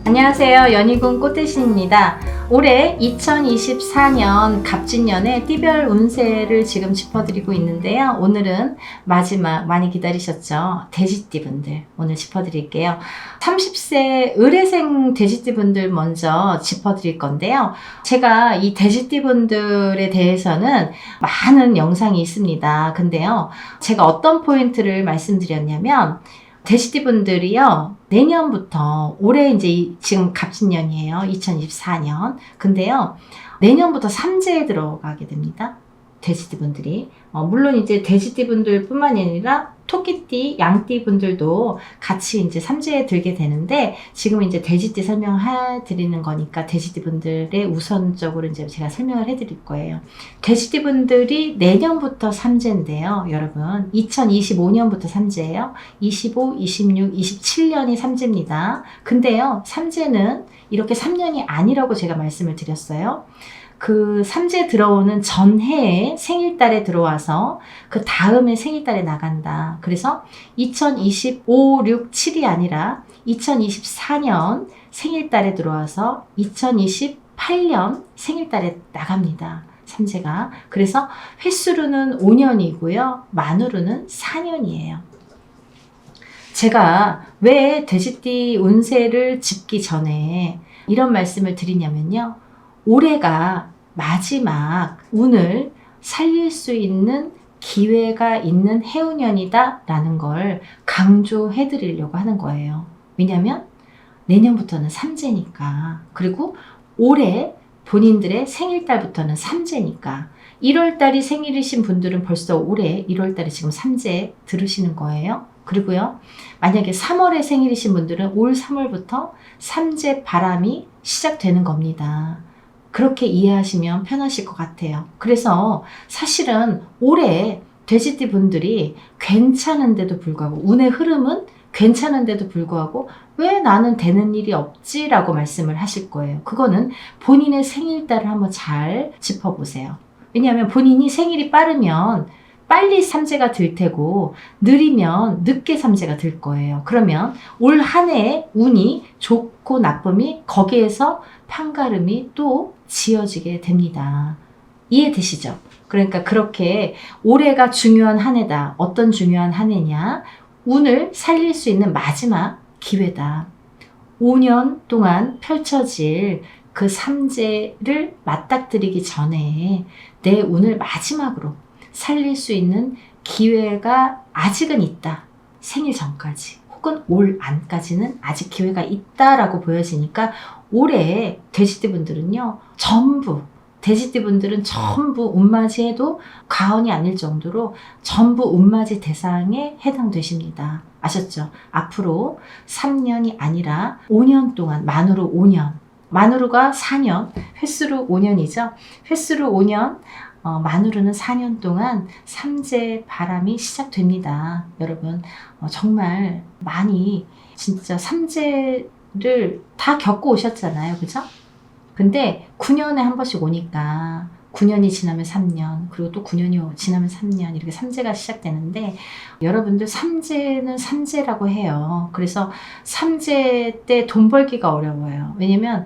안녕하세요. 연희군 꽃대신입니다. 올해 2024년 갑진년의 띠별 운세를 지금 짚어드리고 있는데요. 오늘은 마지막 많이 기다리셨죠? 돼지띠분들 오늘 짚어드릴게요. 30세 의뢰생 돼지띠분들 먼저 짚어드릴 건데요. 제가 이 돼지띠분들에 대해서는 많은 영상이 있습니다. 근데요, 제가 어떤 포인트를 말씀드렸냐면 돼지띠분들이요, 내년부터, 올해 이제 지금 갑진년이에요. 2024년. 근데요, 내년부터 삼재에 들어가게 됩니다. 돼지띠분들이. 물론 이제 돼지띠분들 뿐만이 아니라 토끼띠, 양띠분들도 같이 이제 삼재에 들게 되는데, 지금 이제 돼지띠 설명해 드리는 거니까 돼지띠분들의 우선적으로 이제 제가 설명을 해 드릴 거예요. 돼지띠분들이 내년부터 삼재인데요, 여러분. 2025년부터 삼재예요. 25, 26, 27년이 삼재입니다. 근데요, 삼재는 이렇게 3년이 아니라고 제가 말씀을 드렸어요. 그 삼재 들어오는 전해에 생일달에 들어와서 그 다음에 생일달에 나간다. 그래서 2025, 6, 7이 아니라 2024년 생일달에 들어와서 2028년 생일달에 나갑니다. 삼재가. 그래서 횟수로는 5년이고요. 만으로는 4년이에요. 제가 왜 돼지띠 운세를 짚기 전에 이런 말씀을 드리냐면요. 올해가 마지막 운을 살릴 수 있는 기회가 있는 해운년이다 라는 걸 강조해 드리려고 하는 거예요. 왜냐면 내년부터는 삼재니까. 그리고 올해 본인들의 생일달부터는 삼재니까. 1월달이 생일이신 분들은 벌써 올해 1월달에 지금 삼재 들으시는 거예요. 그리고요, 만약에 3월에 생일이신 분들은 올 3월부터 삼재 바람이 시작되는 겁니다. 그렇게 이해하시면 편하실 것 같아요. 그래서 사실은 올해 돼지띠 분들이 괜찮은데도 불구하고, 운의 흐름은 괜찮은데도 불구하고 왜 나는 되는 일이 없지? 라고 말씀을 하실 거예요. 그거는 본인의 생일달을 한번 잘 짚어보세요. 왜냐하면 본인이 생일이 빠르면 빨리 삼재가 들 테고 느리면 늦게 삼재가 들 거예요. 그러면 올 한 해의 운이 좋고 나쁨이 거기에서 판가름이 또 지어지게 됩니다. 이해되시죠? 그러니까 그렇게 올해가 중요한 한 해다. 어떤 중요한 한 해냐? 운을 살릴 수 있는 마지막 기회다. 5년 동안 펼쳐질 그 삼재를 맞닥뜨리기 전에 내 운을 마지막으로 살릴 수 있는 기회가 아직은 있다. 생일 전까지 혹은 올 안까지는 아직 기회가 있다라고 보여지니까 올해 돼지띠분들은요, 돼지띠분들은 전부 운맞이해도 과언이 아닐 정도로 전부 운맞이 대상에 해당되십니다. 아셨죠? 앞으로 3년이 아니라 5년 동안, 만으로 5년, 만으로가 4년, 횟수로 5년이죠. 횟수로 5년, 만으로는 4년 동안 삼재 바람이 시작됩니다. 여러분, 정말 많이 진짜 삼재를 다 겪고 오셨잖아요. 그죠? 근데 9년에 한 번씩 오니까 9년이 지나면 3년, 그리고 또 9년이 지나면 3년, 이렇게 삼재가 시작되는데, 여러분들 삼재는 삼재라고 해요. 그래서 삼재 때 돈 벌기가 어려워요. 왜냐면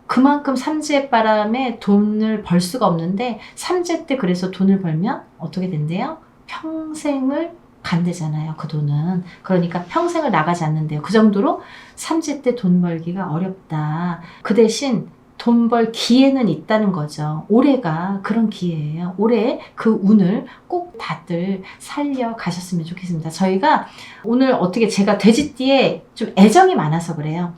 그만큼 삼재 바람에 돈을 벌 수가 없는데, 삼재 때 그래서 돈을 벌면 어떻게 된대요? 평생을 간대잖아요, 그 돈은. 그러니까 평생을 나가지 않는데요. 그 정도로 삼재 때 돈 벌기가 어렵다. 그 대신 돈 벌 기회는 있다는 거죠. 올해가 그런 기회예요. 올해 그 운을 꼭 다들 살려 가셨으면 좋겠습니다. 저희가 오늘 어떻게, 제가 돼지띠에 좀 애정이 많아서 그래요.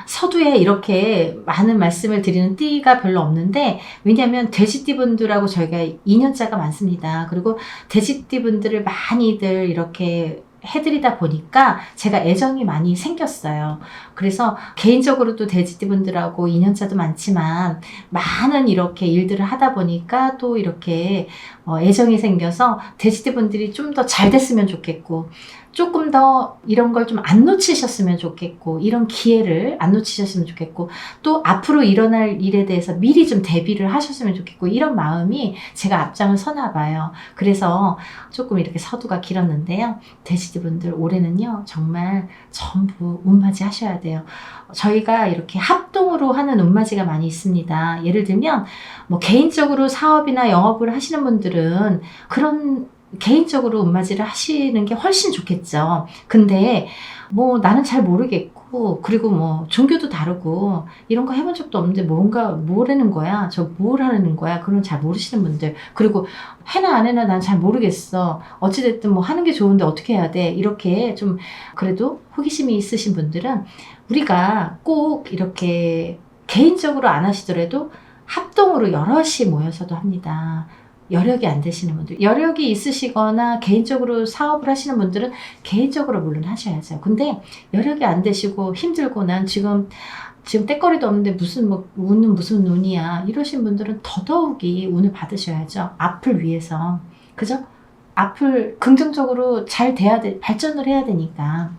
서두에 이렇게 많은 말씀을 드리는 띠가 별로 없는데, 왜냐하면 돼지띠 분들하고 저희가 인연자가 많습니다. 그리고 돼지띠 분들을 많이들 이렇게 해드리다 보니까 제가 애정이 많이 생겼어요. 그래서 개인적으로도 돼지띠 분들하고 인연자도 많지만, 많은 이렇게 일들을 하다 보니까 또 이렇게 애정이 생겨서 돼지띠 분들이 좀 더 잘 됐으면 좋겠고, 조금 더 이런 걸 좀 안 놓치셨으면 좋겠고, 이런 기회를 안 놓치셨으면 좋겠고, 또 앞으로 일어날 일에 대해서 미리 좀 대비를 하셨으면 좋겠고, 이런 마음이 제가 앞장을 서나 봐요. 그래서 조금 이렇게 서두가 길었는데요. 돼지분들 올해는요, 정말 전부 운맞이 하셔야 돼요. 저희가 이렇게 합동으로 하는 운맞이가 많이 있습니다. 예를 들면 뭐 개인적으로 사업이나 영업을 하시는 분들은 그런 개인적으로 운맞이를 하시는 게 훨씬 좋겠죠. 근데 뭐 나는 잘 모르겠고, 그리고 뭐 종교도 다르고 이런 거 해본 적도 없는데 뭔가 뭐라는 거야, 저 뭘 하는 거야, 그런 잘 모르시는 분들, 그리고 해나 안 해나 난 잘 모르겠어, 어찌됐든 뭐 하는 게 좋은데 어떻게 해야 돼, 이렇게 좀 그래도 호기심이 있으신 분들은 우리가 꼭 이렇게 개인적으로 안 하시더라도 합동으로 여럿이 모여서도 합니다. 여력이 안 되시는 분들, 여력이 있으시거나 개인적으로 사업을 하시는 분들은 개인적으로 물론 하셔야죠. 근데 여력이 안 되시고 힘들고 난 지금 때거리도 없는데 무슨 뭐 운은 무슨 운이야, 이러신 분들은 더더욱이 운을 받으셔야죠. 앞을 위해서. 그죠? 앞을 긍정적으로 잘 돼야 돼, 발전을 해야 되니까.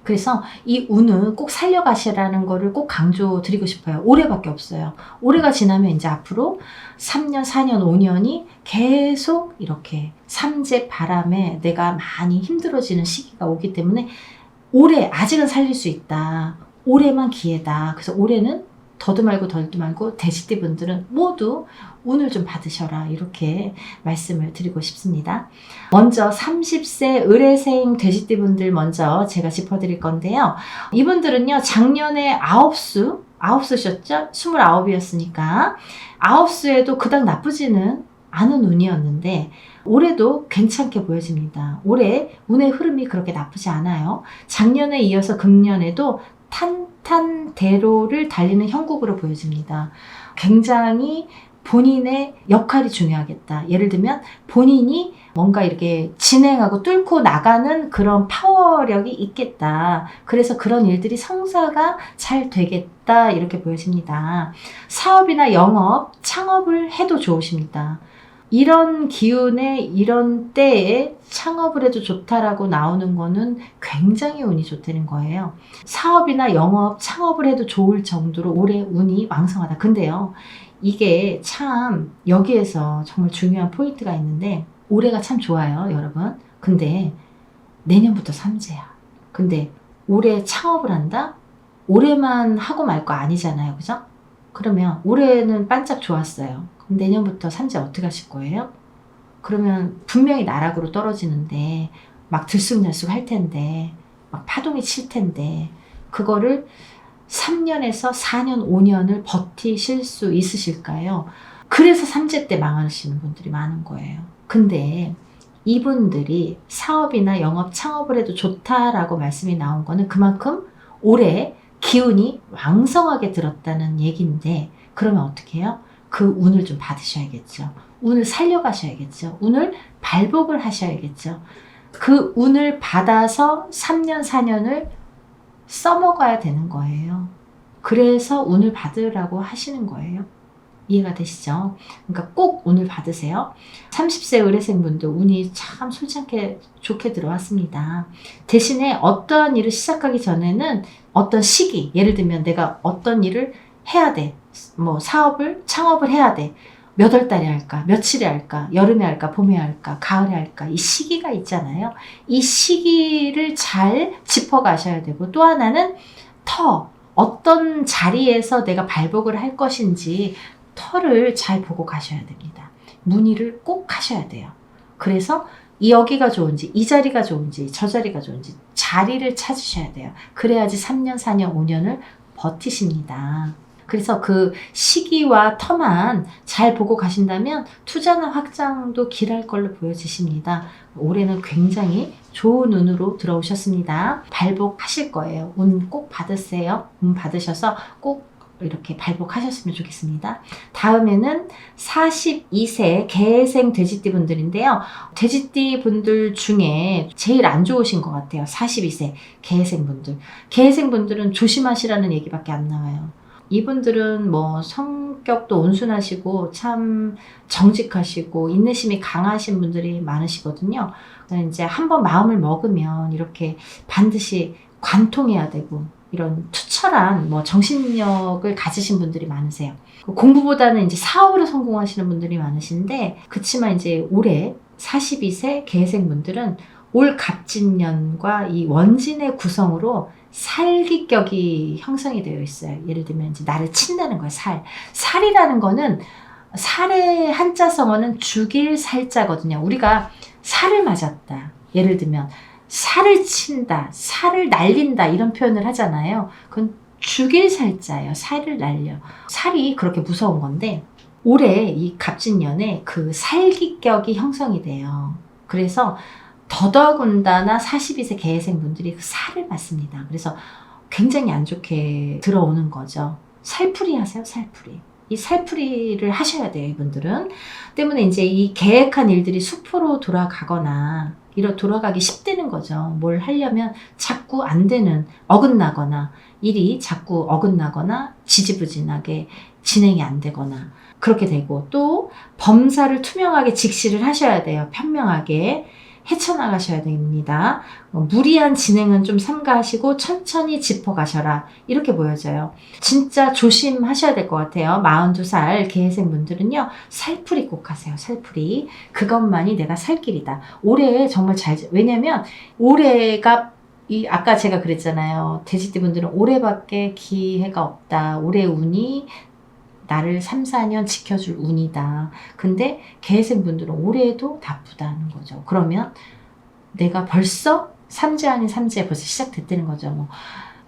그래서 이 운을 꼭 살려가시라는 거를 꼭 강조드리고 싶어요. 올해밖에 없어요. 올해가 지나면 이제 앞으로 3년, 4년, 5년이 계속 이렇게 삼재 바람에 내가 많이 힘들어지는 시기가 오기 때문에 올해 아직은 살릴 수 있다. 올해만 기회다. 그래서 올해는 더도 말고 덜도 말고 돼지띠 분들은 모두 운을 좀 받으셔라, 이렇게 말씀을 드리고 싶습니다. 먼저 30세 의뢰생 돼지띠 분들 먼저 제가 짚어드릴 건데요. 이분들은요, 작년에 아홉수셨죠? 29이었으니까 9수에도 그닥 나쁘지는 않은 운이었는데 올해도 괜찮게 보여집니다. 올해 운의 흐름이 그렇게 나쁘지 않아요. 작년에 이어서 금년에도 탄탄대로를 달리는 형국으로 보여집니다. 굉장히 본인의 역할이 중요하겠다. 예를 들면 본인이 뭔가 이렇게 진행하고 뚫고 나가는 그런 파워력이 있겠다. 그래서 그런 일들이 성사가 잘 되겠다, 이렇게 보여집니다. 사업이나 영업, 창업을 해도 좋으십니다. 이런 기운에 이런 때에 창업을 해도 좋다라고 나오는 거는 굉장히 운이 좋다는 거예요. 사업이나 영업, 창업을 해도 좋을 정도로 올해 운이 왕성하다. 근데요, 이게 참 여기에서 정말 중요한 포인트가 있는데, 올해가 참 좋아요, 여러분. 근데 내년부터 삼재야. 근데 올해 창업을 한다? 올해만 하고 말 거 아니잖아요, 그죠? 그러면 올해는 반짝 좋았어요. 그럼 내년부터 삼재 어떻게 하실 거예요? 그러면 분명히 나락으로 떨어지는데 막 들쑥날쑥 할 텐데 막 파동이 칠 텐데 그거를 3년에서 4년, 5년을 버티실 수 있으실까요? 그래서 삼재 때 망하시는 분들이 많은 거예요. 근데 이분들이 사업이나 영업, 창업을 해도 좋다라고 말씀이 나온 거는 그만큼 올해 기운이 왕성하게 들었다는 얘기인데, 그러면 어떻게 해요? 그 운을 좀 받으셔야겠죠. 운을 살려가셔야겠죠. 운을 발복을 하셔야겠죠. 그 운을 받아서 3년, 4년을 써먹어야 되는 거예요. 그래서 운을 받으라고 하시는 거예요. 이해가 되시죠? 그러니까 꼭 운을 받으세요. 30세 의뢰생분들 운이 참 솔직하게 좋게 들어왔습니다. 대신에 어떠한 일을 시작하기 전에는 어떤 시기, 예를 들면 내가 어떤 일을 해야 돼, 뭐 사업을, 창업을 해야 돼, 몇 월 달에 할까, 며칠에 할까, 여름에 할까, 봄에 할까, 가을에 할까, 이 시기가 있잖아요. 이 시기를 잘 짚어가셔야 되고, 또 하나는 어떤 자리에서 내가 발복을 할 것인지 터를 잘 보고 가셔야 됩니다. 문의를 꼭 하셔야 돼요. 그래서 여기가 좋은지, 이 자리가 좋은지, 저 자리가 좋은지 자리를 찾으셔야 돼요. 그래야지 3년, 4년, 5년을 버티십니다. 그래서 그 시기와 터만 잘 보고 가신다면 투자나 확장도 길할 걸로 보여지십니다. 올해는 굉장히 좋은 운으로 들어오셨습니다. 발복하실 거예요. 운 꼭 받으세요. 운 받으셔서 꼭 이렇게 발복하셨으면 좋겠습니다. 다음에는 42세 개생 돼지띠 분들인데요. 돼지띠 분들 중에 제일 안 좋으신 것 같아요. 42세 개생 분들. 개생 분들은 조심하시라는 얘기밖에 안 나와요. 이분들은 뭐 성격도 온순하시고 참 정직하시고 인내심이 강하신 분들이 많으시거든요. 이제 한번 마음을 먹으면 이렇게 반드시 관통해야 되고 이런 투철한 뭐 정신력을 가지신 분들이 많으세요. 공부보다는 이제 사업으로 성공하시는 분들이 많으신데, 그치만 이제 올해 42세 개생분들은 올 갑진년과 이 원진의 구성으로 살기격이 형성이 되어 있어요. 예를 들면 이제 나를 친다는 거예요. 살이라는 거는, 살의 한자성어는 죽일 살자거든요. 우리가 살을 맞았다, 예를 들면 살을 친다, 살을 날린다 이런 표현을 하잖아요. 그건 죽일 살자예요. 살을 날려. 살이 그렇게 무서운 건데, 올해 이 갑진년에 그 살기격이 형성이 돼요. 그래서 더더군다나 42세 개생분들이 그 살을 맞습니다. 그래서 굉장히 안 좋게 들어오는 거죠. 살풀이 하세요, 살풀이. 이 살풀이를 하셔야 돼요, 이분들은. 때문에 이제 이 계획한 일들이 수포로 돌아가거나 돌아가기 쉽다는 거죠. 뭘 하려면 자꾸 안 되는, 어긋나거나, 일이 자꾸 어긋나거나 지지부진하게 진행이 안 되거나 그렇게 되고, 또 범사를 투명하게 직시를 하셔야 돼요. 편명하게 헤쳐나가셔야 됩니다. 무리한 진행은 좀 삼가하시고 천천히 짚어가셔라, 이렇게 보여져요. 진짜 조심하셔야 될 것 같아요. 42살 개생분들은요, 살풀이 꼭 하세요. 살풀이. 그것만이 내가 살 길이다. 올해 정말 왜냐면 올해가 아까 제가 그랬잖아요. 돼지띠분들은 올해밖에 기회가 없다. 올해 운이 나를 3, 4년 지켜줄 운이다. 근데 개생분들은 올해도 나쁘다는 거죠. 그러면 내가 벌써 삼재 아닌 삼재 벌써 시작됐다는 거죠. 뭐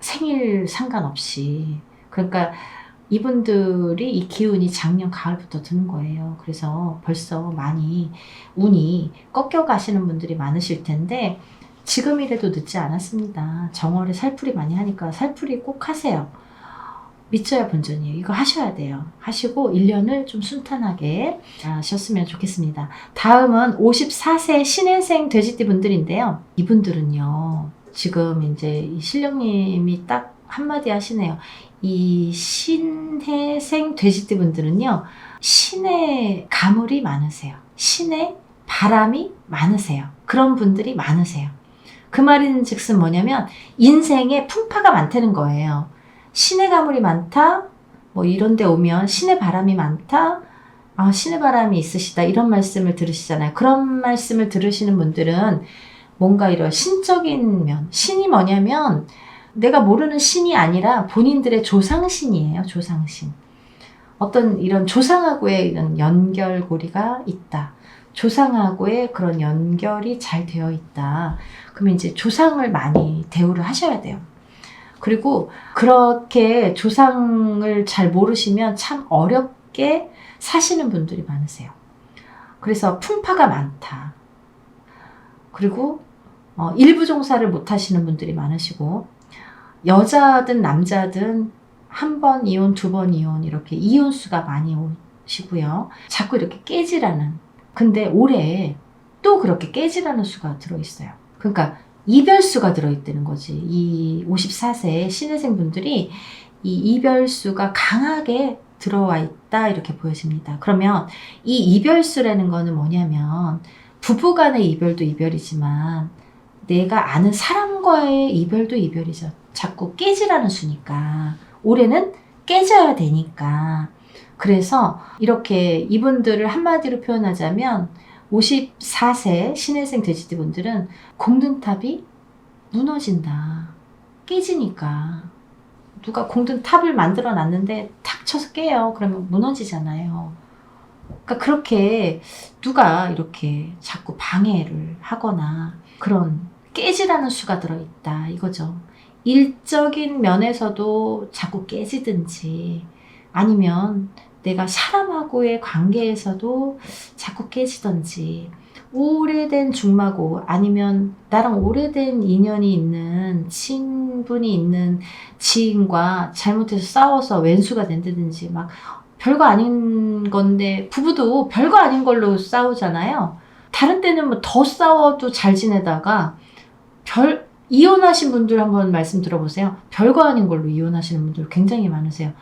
생일 상관없이. 그러니까 이분들이 이 기운이 작년 가을부터 드는 거예요. 그래서 벌써 많이 운이 꺾여 가시는 분들이 많으실 텐데, 지금이라도 늦지 않았습니다. 정월에 살풀이 많이 하니까 살풀이 꼭 하세요. 믿져야 본전이에요. 이거 하셔야 돼요. 하시고 1년을 좀 순탄하게 하셨으면 좋겠습니다. 다음은 54세 신해생 돼지띠 분들인데요. 이분들은요, 지금 이제 이 신령님이 딱 한마디 하시네요. 이 신해생 돼지띠 분들은요, 신의 가물이 많으세요. 신의 바람이 많으세요. 그런 분들이 많으세요. 그 말인 즉슨 뭐냐면 인생에 풍파가 많다는 거예요. 신의 가물이 많다, 뭐 이런 데 오면 신의 바람이 많다, 신의 바람이 있으시다, 이런 말씀을 들으시잖아요. 그런 말씀을 들으시는 분들은 뭔가 이런 신적인 면, 신이 뭐냐면 내가 모르는 신이 아니라 본인들의 조상신이에요. 조상신. 어떤 이런 조상하고의 이런 연결고리가 있다. 조상하고의 그런 연결이 잘 되어 있다. 그러면 이제 조상을 많이 대우를 하셔야 돼요. 그리고 그렇게 조상을 잘 모르시면 참 어렵게 사시는 분들이 많으세요. 그래서 풍파가 많다. 그리고 일부 종사를 못 하시는 분들이 많으시고, 여자든 남자든 한 번 이혼, 두 번 이혼, 이렇게 이혼수가 많이 오시고요. 자꾸 이렇게 깨지라는. 근데 올해 또 그렇게 깨지라는 수가 들어있어요. 그러니까 이별수가 들어있다는 거지. 이 54세 신혜생 분들이 이 이별수가 강하게 들어와 있다, 이렇게 보여집니다. 그러면 이 이별수라는 거는 뭐냐면, 부부간의 이별도 이별이지만 내가 아는 사람과의 이별도 이별이죠. 자꾸 깨지라는 수니까 올해는 깨져야 되니까. 그래서 이렇게 이분들을 한마디로 표현하자면 54세 신혜생 돼지띠 분들은 공든탑이 무너진다. 깨지니까. 누가 공든탑을 만들어 놨는데 탁 쳐서 깨요. 그러면 무너지잖아요. 그러니까 그렇게 누가 이렇게 자꾸 방해를 하거나 그런 깨지라는 수가 들어있다, 이거죠. 일적인 면에서도 자꾸 깨지든지, 아니면 내가 사람하고의 관계에서도 자꾸 깨지든지, 오래된 중마고 아니면 나랑 오래된 인연이 있는 친분이 있는 지인과 잘못해서 싸워서 왼수가 된다든지, 막 별거 아닌 건데, 부부도 별거 아닌 걸로 싸우잖아요. 다른 때는 뭐 더 싸워도 잘 지내다가 이혼하신 분들 한번 말씀 들어보세요. 별거 아닌 걸로 이혼하시는 분들 굉장히 많으세요.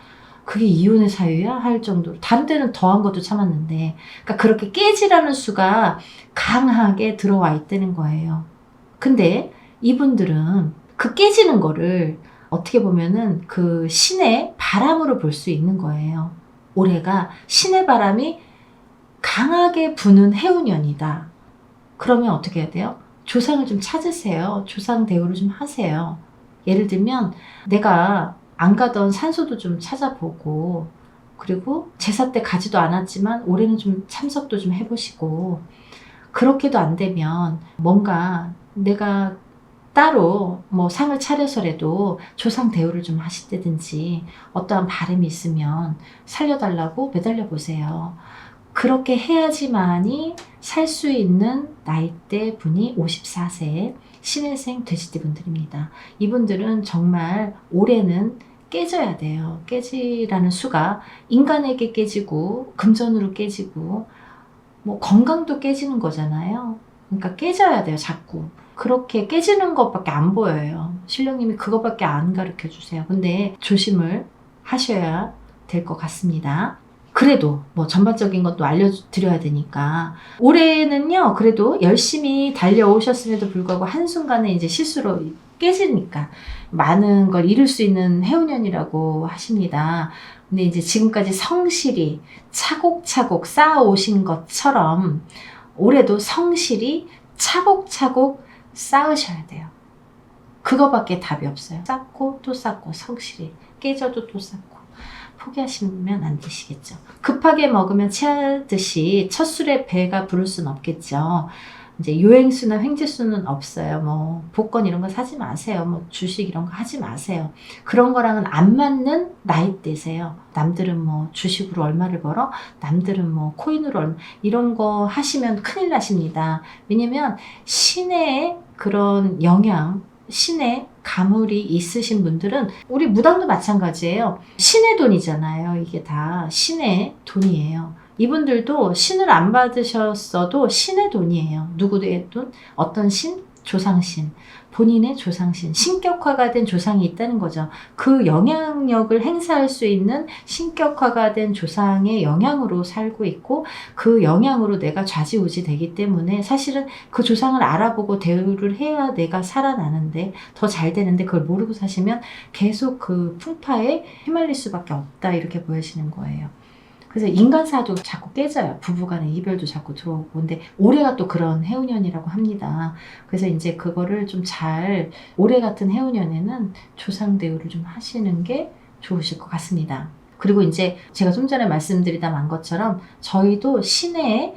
그게 이혼의 사유야? 할 정도로. 다른 데는 더한 것도 참았는데. 그러니까 그렇게 깨지라는 수가 강하게 들어와 있다는 거예요. 근데 이분들은 그 깨지는 거를 어떻게 보면은 그 신의 바람으로 볼 수 있는 거예요. 올해가 신의 바람이 강하게 부는 해운년이다. 그러면 어떻게 해야 돼요? 조상을 좀 찾으세요. 조상 대우를 좀 하세요. 예를 들면 내가 안 가던 산소도 좀 찾아보고, 그리고 제사 때 가지도 않았지만 올해는 좀 참석도 좀 해보시고, 그렇게도 안 되면 뭔가 내가 따로 뭐 상을 차려서라도 조상 대우를 좀 하시다든지 어떠한 바람이 있으면 살려달라고 매달려 보세요. 그렇게 해야지만이 살 수 있는 나이대 분이 54세 신일생 돼지띠 분들입니다. 이분들은 정말 올해는 깨져야 돼요. 깨지라는 수가 인간에게 깨지고 금전으로 깨지고 뭐 건강도 깨지는 거잖아요. 그러니까 깨져야 돼요, 자꾸. 그렇게 깨지는 것밖에 안 보여요. 신령님이 그것밖에 안 가르쳐 주세요. 근데 조심을 하셔야 될 것 같습니다. 그래도 뭐 전반적인 것도 알려드려야 되니까 올해는요, 그래도 열심히 달려오셨음에도 불구하고 한순간에 이제 실수로 깨지니까 많은 걸 잃을 수 있는 해운년이라고 하십니다. 근데 이제 지금까지 성실히 차곡차곡 쌓아오신 것처럼 올해도 성실히 차곡차곡 쌓으셔야 돼요. 그거밖에 답이 없어요. 쌓고 또 쌓고 성실히 깨져도 또 쌓고 포기하시면 안 되시겠죠. 급하게 먹으면 체하듯이 첫 술에 배가 부를 수는 없겠죠. 이제 유행수나 횡재수는 없어요. 뭐 복권 이런 거 사지 마세요. 뭐 주식 이런 거 하지 마세요. 그런 거랑은 안 맞는 나이대세요. 남들은 뭐 주식으로 얼마를 벌어? 남들은 뭐 코인으로 얼마, 이런 거 하시면 큰일 나십니다. 왜냐면 신의 그런 영향, 신의 가물이 있으신 분들은 우리 무당도 마찬가지예요. 신의 돈이잖아요. 이게 다 신의 돈이에요. 이분들도 신을 안 받으셨어도 신의 돈이에요. 누구의 돈? 어떤 신? 조상신. 본인의 조상신. 신격화가 된 조상이 있다는 거죠. 그 영향력을 행사할 수 있는 신격화가 된 조상의 영향으로 살고 있고, 그 영향으로 내가 좌지우지 되기 때문에 사실은 그 조상을 알아보고 대우를 해야 내가 살아나는데 더 잘 되는데, 그걸 모르고 사시면 계속 그 풍파에 휘말릴 수밖에 없다, 이렇게 보여지는 거예요. 그래서 인간사도 자꾸 깨져요. 부부간의 이별도 자꾸 들어오고. 근데 올해가 또 그런 해운년이라고 합니다. 그래서 이제 그거를 좀 잘, 올해 같은 해운년에는 조상 대우를 좀 하시는 게 좋으실 것 같습니다. 그리고 이제 제가 좀 전에 말씀드리다 만 것처럼 저희도 신의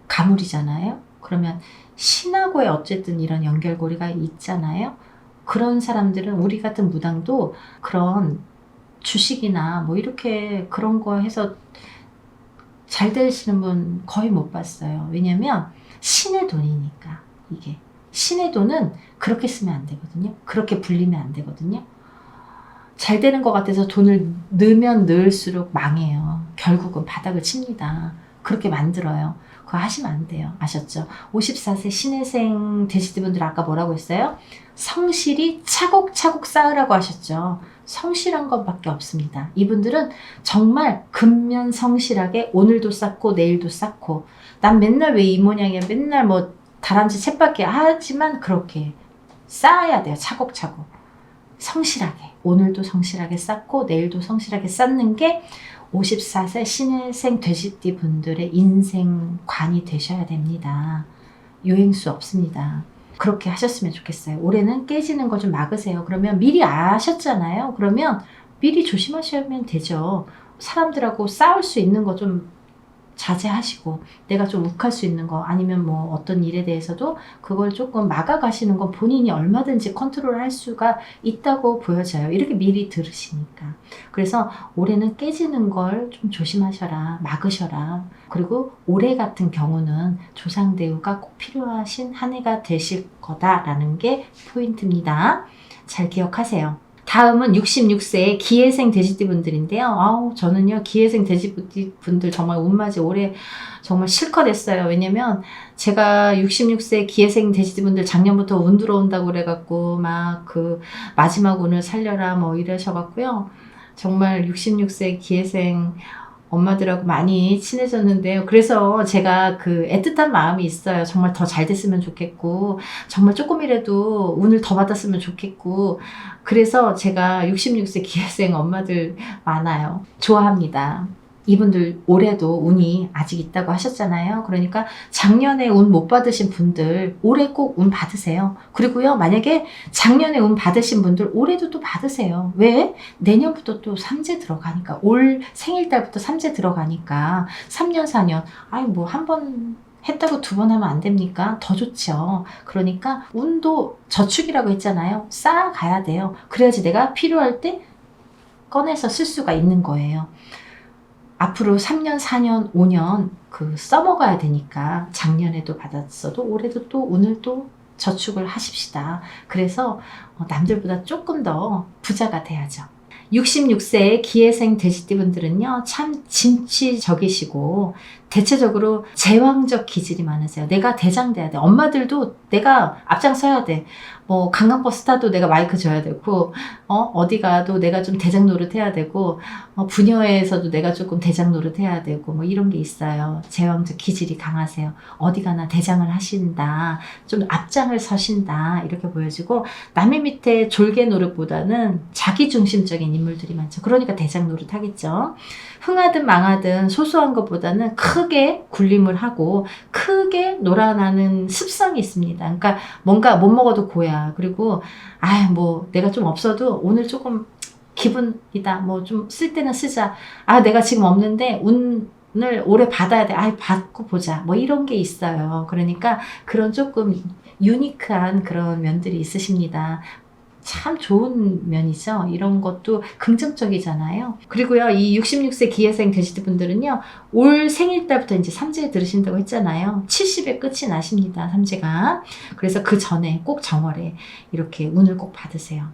가물이잖아요. 그러면 신하고의 어쨌든 이런 연결고리가 있잖아요. 그런 사람들은, 우리 같은 무당도 그런 주식이나 뭐 이렇게 그런 거 해서 잘 되시는 분 거의 못 봤어요. 왜냐면 신의 돈이니까. 이게 신의 돈은 그렇게 쓰면 안 되거든요. 그렇게 불리면 안 되거든요. 잘 되는 것 같아서 돈을 넣으면 넣을수록 망해요. 결국은 바닥을 칩니다. 그렇게 만들어요. 그거 하시면 안 돼요. 아셨죠? 54세 신혜생 돼지띠 분들 아까 뭐라고 했어요? 성실히 차곡차곡 쌓으라고 하셨죠. 성실한 것밖에 없습니다. 이분들은 정말 근면 성실하게 오늘도 쌓고 내일도 쌓고, 난 맨날 왜 이 모양이야, 맨날 뭐 다람쥐 챗밖에 하지만 그렇게 쌓아야 돼요. 차곡차곡 성실하게, 오늘도 성실하게 쌓고 내일도 성실하게 쌓는 게 54세 신혜생 돼지띠 분들의 인생관이 되셔야 됩니다. 유행수 없습니다. 그렇게 하셨으면 좋겠어요. 올해는 깨지는 거 좀 막으세요. 그러면 미리 아셨잖아요. 그러면 미리 조심하시면 되죠. 사람들하고 싸울 수 있는 거 좀 자제하시고, 내가 좀 욱할 수 있는 거, 아니면 뭐 어떤 일에 대해서도 그걸 조금 막아가시는 건 본인이 얼마든지 컨트롤할 수가 있다고 보여져요. 이렇게 미리 들으시니까. 그래서 올해는 깨지는 걸 좀 조심하셔라, 막으셔라. 그리고 올해 같은 경우는 조상 대우가 꼭 필요하신 한 해가 되실 거다라는 게 포인트입니다. 잘 기억하세요. 다음은 66세 기해생 돼지띠 분들인데요. 아우, 저는요, 기해생 돼지띠 분들 정말 운맞이 올해 정말 실컷 했어요. 왜냐면 제가 66세 기해생 돼지띠 분들 작년부터 운 들어온다고 그래갖고 막 그 마지막 운을 살려라 뭐 이러셔갖고요. 정말 66세 기회생 엄마들하고 많이 친해졌는데요. 그래서 제가 그 애틋한 마음이 있어요. 정말 더 잘 됐으면 좋겠고, 정말 조금이라도 운을 더 받았으면 좋겠고, 그래서 제가 66세 기회생 엄마들 많아요. 좋아합니다. 이분들 올해도 운이 아직 있다고 하셨잖아요. 그러니까 작년에 운 못 받으신 분들 올해 꼭 운 받으세요. 그리고요, 만약에 작년에 운 받으신 분들 올해도 또 받으세요. 왜? 내년부터 또 삼재 들어가니까, 올 생일달부터 삼재 들어가니까 3년 4년 아이 뭐 한 번 했다고 두 번 하면 안 됩니까? 더 좋죠. 그러니까 운도 저축이라고 했잖아요. 쌓아가야 돼요. 그래야지 내가 필요할 때 꺼내서 쓸 수가 있는 거예요. 앞으로 3년, 4년, 5년 써먹어야 되니까 작년에도 받았어도 올해도 또 운을 또 저축을 하십시다. 그래서 남들보다 조금 더 부자가 돼야죠. 66세 기회생 돼지띠분들은요, 참 진취적이시고 대체적으로 제왕적 기질이 많으세요. 내가 대장 돼야 돼. 엄마들도 내가 앞장서야 돼. 뭐 관광버스 타도 내가 마이크 줘야 되고, 어디 가도 내가 좀 대장 노릇 해야 되고, 부녀회에서도 내가 조금 대장 노릇 해야 되고, 뭐 이런 게 있어요. 제왕적 기질이 강하세요. 어디 가나 대장을 하신다. 좀 앞장을 서신다. 이렇게 보여지고, 남의 밑에 졸개 노릇보다는 자기중심적인 인물들이 많죠. 그러니까 대장 노릇 하겠죠. 흥하든 망하든 소소한 것보다는 크게 굴림을 하고 크게 놀아나는 습성이 있습니다. 그러니까 뭔가 못 먹어도 고야. 그리고 뭐 내가 좀 없어도 오늘 조금 기분이다. 뭐 좀 쓸 때는 쓰자. 내가 지금 없는데 운을 오래 받아야 돼. 받고 보자. 뭐 이런 게 있어요. 그러니까 그런 조금 유니크한 그런 면들이 있으십니다. 참 좋은 면이죠. 이런 것도 긍정적이잖아요. 그리고요, 이 66세 기회생 돼지분들은요, 올 생일달부터 이제 삼재에 들으신다고 했잖아요. 70에 끝이 나십니다, 삼재가. 그래서 그 전에 꼭 정월에 이렇게 운을 꼭 받으세요.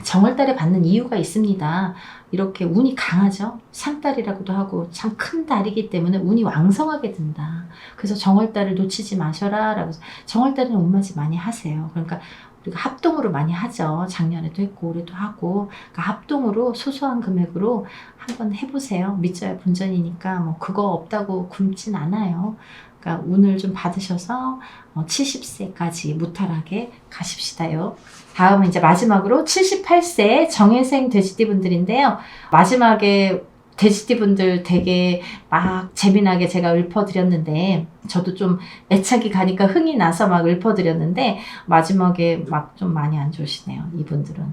정월달에 받는 이유가 있습니다. 이렇게 운이 강하죠. 상달이라고도 하고 참 큰 달이기 때문에 운이 왕성하게 든다. 그래서 정월달을 놓치지 마셔라 라고. 정월달에는 운맞이 많이 하세요. 그러니까 우리가 합동으로 많이 하죠. 작년에도 했고 올해도 하고. 그러니까 합동으로 소소한 금액으로 한번 해보세요. 믿져야 본전이니까 뭐 그거 없다고 굶진 않아요. 그러니까 운을 좀 받으셔서 70세까지 무탈하게 가십시다요. 다음은 이제 마지막으로 78세 정예생 돼지띠분들인데요. 마지막에 돼지띠분들 되게 막 재미나게 제가 읊어드렸는데, 저도 좀 애착이 가니까 흥이 나서 막 읊어드렸는데, 마지막에 막 좀 많이 안 좋으시네요. 이분들은.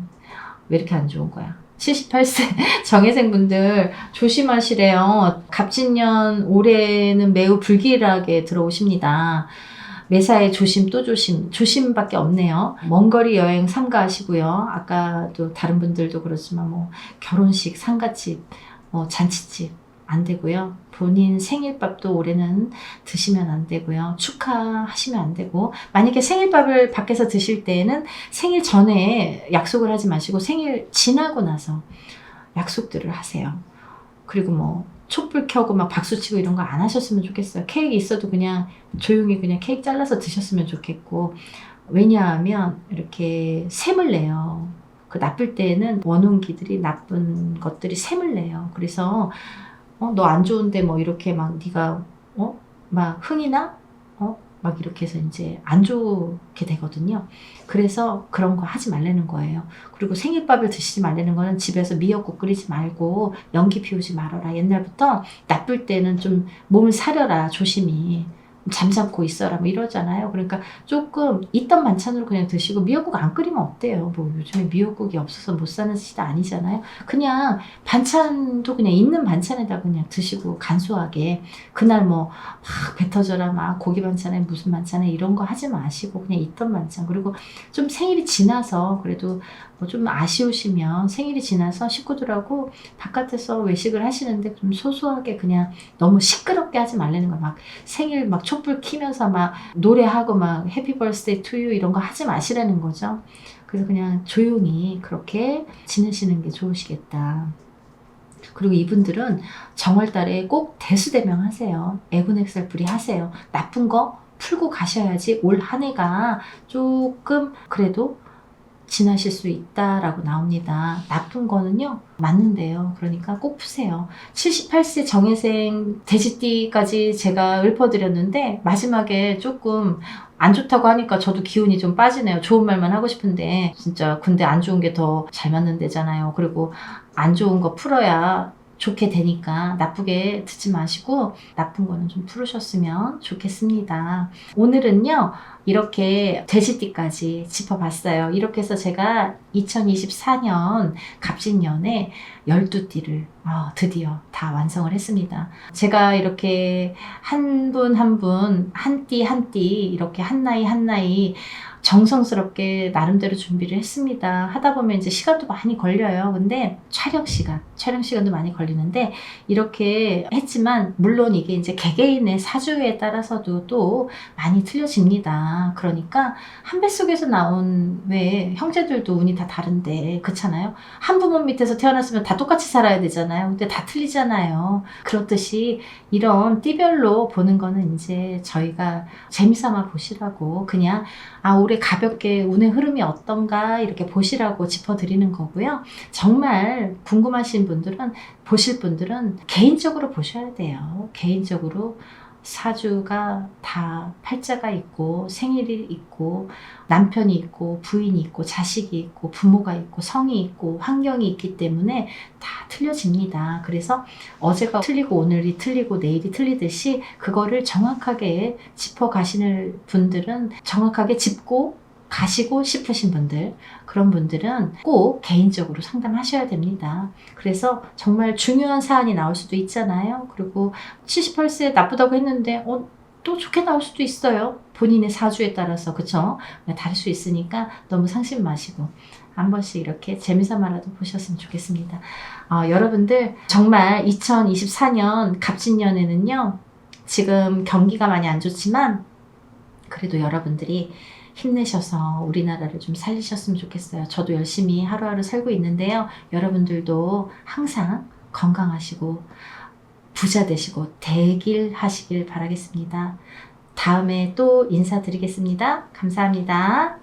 왜 이렇게 안 좋은 거야? 78세 정예생분들 조심하시래요. 갑진년 올해는 매우 불길하게 들어오십니다. 매사에 조심 또 조심, 조심밖에 없네요. 먼 거리 여행 삼가하시고요. 아까도 다른 분들도 그렇지만 뭐 결혼식, 상가집, 잔치집 안 되고요. 본인 생일밥도 올해는 드시면 안 되고요. 축하하시면 안 되고, 만약에 생일밥을 밖에서 드실 때에는 생일 전에 약속을 하지 마시고 생일 지나고 나서 약속들을 하세요. 그리고 뭐 촛불 켜고 막 박수 치고 이런 거 안 하셨으면 좋겠어요. 케이크 있어도 그냥 조용히 그냥 케이크 잘라서 드셨으면 좋겠고, 왜냐하면 이렇게 샘을 내요. 그 나쁠 때에는 원운기들이 나쁜 것들이 샘을 내요. 그래서 너 안 좋은데 뭐 이렇게 막 네가 막 흥이나 막 이렇게 해서 이제 안 좋게 되거든요. 그래서 그런 거 하지 말라는 거예요. 그리고 생일밥을 드시지 말라는 거는 집에서 미역국 끓이지 말고 연기 피우지 말아라. 옛날부터 나쁠 때는 좀 몸을 사려라. 조심히. 잠잠고 있어라 뭐 이러잖아요. 그러니까 조금 있던 반찬으로 그냥 드시고, 미역국 안 끓이면 어때요? 뭐 요즘에 미역국이 없어서 못 사는 시대 아니잖아요. 그냥 반찬도 그냥 있는 반찬에다 그냥 드시고 간소하게, 그날 뭐 막 배 터져라 막 고기 반찬에 무슨 반찬에 이런 거 하지 마시고 그냥 있던 반찬. 그리고 좀 생일이 지나서 그래도 뭐 좀 아쉬우시면 생일이 지나서 식구들하고 바깥에서 외식을 하시는데 좀 소소하게, 그냥 너무 시끄럽게 하지 말라는 거야. 막 생일 막 촛불 키면서 막 노래하고 막 해피 버스데이 투 유 이런 거 하지 마시라는 거죠. 그래서 그냥 조용히 그렇게 지내시는 게 좋으시겠다. 그리고 이분들은 정월달에 꼭 대수대명 하세요. 애군액살부리 하세요. 나쁜 거 풀고 가셔야지 올 한 해가 조금 그래도 지나실 수 있다라고 나옵니다. 나쁜 거는요, 맞는데요. 그러니까 꼭 푸세요. 78세 정혜생 돼지띠까지 제가 읊어드렸는데, 마지막에 조금 안 좋다고 하니까 저도 기운이 좀 빠지네요. 좋은 말만 하고 싶은데, 진짜 근데 안 좋은 게 더 잘 맞는 데잖아요. 그리고 안 좋은 거 풀어야 좋게 되니까 나쁘게 듣지 마시고 나쁜 거는 좀 풀으셨으면 좋겠습니다. 오늘은요, 이렇게 돼지띠까지 짚어봤어요. 이렇게 해서 제가 2024년 갑진년에 12띠를 드디어 다 완성을 했습니다. 제가 이렇게 한 분 한 분, 한 띠 한 띠, 이렇게 한 나이 한 나이 정성스럽게 나름대로 준비를 했습니다. 하다 보면 이제 시간도 많이 걸려요. 근데 촬영 시간도 많이 걸리는데 이렇게 했지만 물론 이게 이제 개개인의 사주에 따라서도 또 많이 틀려집니다. 그러니까 한 뱃속에서 나온 왜 형제들도 운이 다 다른데 그렇잖아요. 한 부모 밑에서 태어났으면 다 똑같이 살아야 되잖아요. 근데 다 틀리잖아요. 그렇듯이 이런 띠별로 보는 거는 이제 저희가 재미삼아 보시라고 그냥 올해 가볍게 운의 흐름이 어떤가 이렇게 보시라고 짚어드리는 거고요. 정말 궁금하신 분들은 보실 분들은 개인적으로 보셔야 돼요. 개인적으로 사주가 다 팔자가 있고 생일이 있고 남편이 있고 부인이 있고 자식이 있고 부모가 있고 성이 있고 환경이 있기 때문에 다 틀려집니다. 그래서 어제가 틀리고 오늘이 틀리고 내일이 틀리듯이 그거를 정확하게 짚어 가시는 분들은 정확하게 짚고 가시고 싶으신 분들, 그런 분들은 꼭 개인적으로 상담하셔야 됩니다. 그래서 정말 중요한 사안이 나올 수도 있잖아요. 그리고 78세 나쁘다고 했는데 또 좋게 나올 수도 있어요. 본인의 사주에 따라서. 그쵸? 다를 수 있으니까 너무 상심 마시고 한 번씩 이렇게 재미삼아라도 보셨으면 좋겠습니다. 여러분들 정말 2024년 갑진년에는요, 지금 경기가 많이 안 좋지만 그래도 여러분들이 힘내셔서 우리나라를 좀 살리셨으면 좋겠어요. 저도 열심히 하루하루 살고 있는데요. 여러분들도 항상 건강하시고 부자 되시고 대길하시길 바라겠습니다. 다음에 또 인사드리겠습니다. 감사합니다.